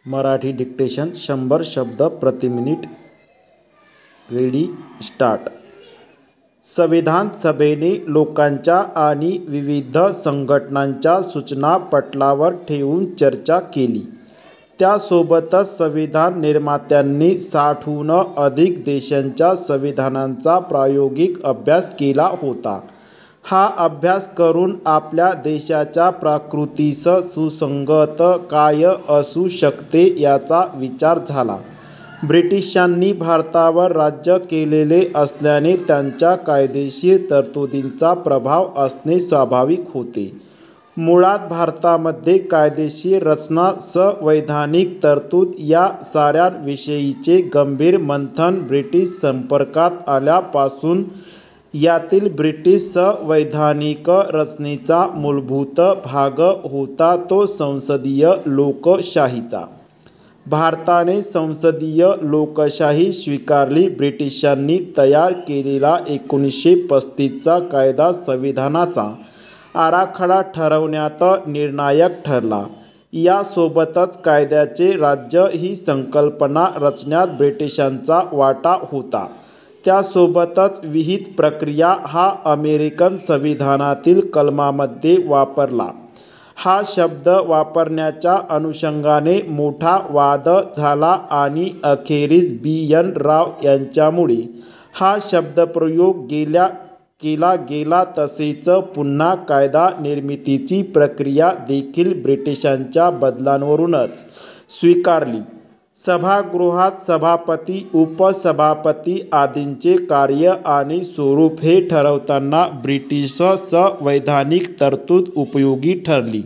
Marathi dictation 100 शब्द प्रति minute. Ready start. संविधान सभेने लोकांच्या आणि विविध संघटनांच्या सूचना पटलावर ठेवून चर्चा केली. त्यासोबतच संविधान निर्मात्यांनी 60हून अधिक देशांच्या संविधानांचा प्रायोगिक अभ्यास केला होता. हा अभ्यास करून आपल्या देशाच्या प्रकृतीस सुसंगत काय असू शकते याचा विचार झाला. ब्रिटिशांनी भारतावर राज्य केलेले असल्याने त्यांच्या कायदेशीर तरतुदींचा प्रभाव असणे स्वाभाविक होते. मुळात भारतामध्ये कायदेशीर रचना, संवैधानिक तरतूद या साऱ्यांविषयीचे गंभीर मंथन ब्रिटिश संपर्कात आल्यापासून यातील ब्रिटिश संवैधानिक रचनेचा मूलभूत भाग होता तो संसदीय लोकशाहीचा. भारताने संसदीय लोकशाही स्वीकारली. ब्रिटिशांनी तयार केलेला 1935चा कायदा संविधानाचा आराखडा ठरवण्यात निर्णायक ठरला. यासोबतच कायद्याचे राज्य ही संकल्पना रचण्यात ब्रिटिशांचा वाटा होता. त्यासोबतच विहित प्रक्रिया हा अमेरिकन संविधानातील कलमामध्ये वापरला. हा शब्द वापरण्याच्या अनुषंगाने मोठा वाद झाला आणि अखेरीस B.N. राव यांच्यामुळे हा शब्दप्रयोग केला गेला. तसेच पुन्हा कायदा निर्मितीची प्रक्रिया देखील ब्रिटिशांच्या बदलांवरूनच स्वीकारली. सभागृहात सभापती, उपसभापती आदींचे कार्य आणि स्वरूप हे ठरवताना ब्रिटिश संवैधानिक तरतूद उपयोगी ठरली.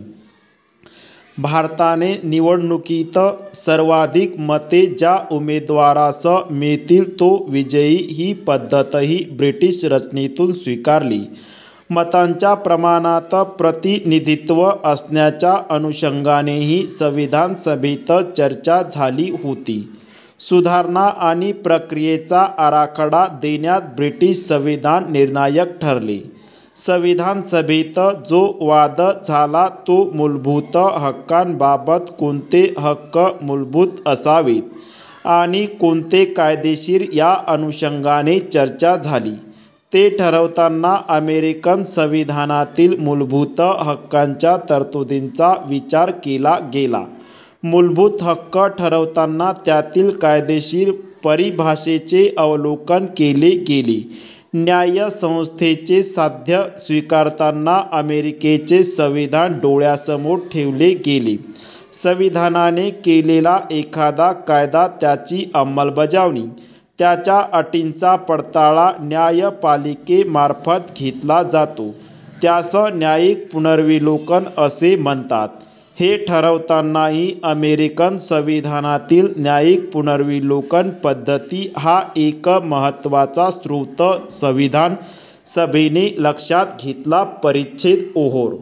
भारताने निवडणुकीत सर्वाधिक मते ज्या उमेदवारास मिळतील तो विजयी ही पद्धतही ब्रिटिश रचनेतून स्वीकारली. मतांच्या प्रमाणात प्रतिनिधित्व असण्याच्या अनुषंगानेही संविधान सभेत चर्चा झाली होती. सुधारणा आणि प्रक्रियेचा आराखडा देण्यात ब्रिटिश संविधान निर्णायक ठरले. संविधान सभेत जो वाद झाला तो मूलभूत हक्कांबाबत कोणते हक्क मूलभूत असावेत आणि कोणते कायदेशीर या अनुषंगाने चर्चा झाली. ते ठरवताना अमेरिकन संविधानातील मूलभूत हक्कांच्या तरतुदींचा विचार केला गेला. मूलभूत हक्क ठरवताना त्यातील कायदेशीर परिभाषेचे अवलोकन केले गेले. न्यायसंस्थेचे साध्य स्वीकारताना अमेरिकेचे संविधान डोळ्यासमोर ठेवले गेले. संविधानाने केलेला एखादा कायदा, त्याची अंमलबजावणी, त्याच्या अटींचा पडताळा न्यायपालिकेमार्फत घेतला जातो. त्यास न्यायिक पुनर्विलोकन असे म्हणतात. हे ठरवतानाही अमेरिकन संविधानातील न्यायिक पुनर्विलोकन पद्धती हा एक महत्त्वाचा स्रोत संविधान सभेने लक्षात घेतला. परिच्छेद ओहोर.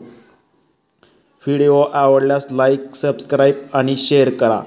व्हिडिओ आवडल्यास लाईक, सबस्क्राईब आणि शेअर करा.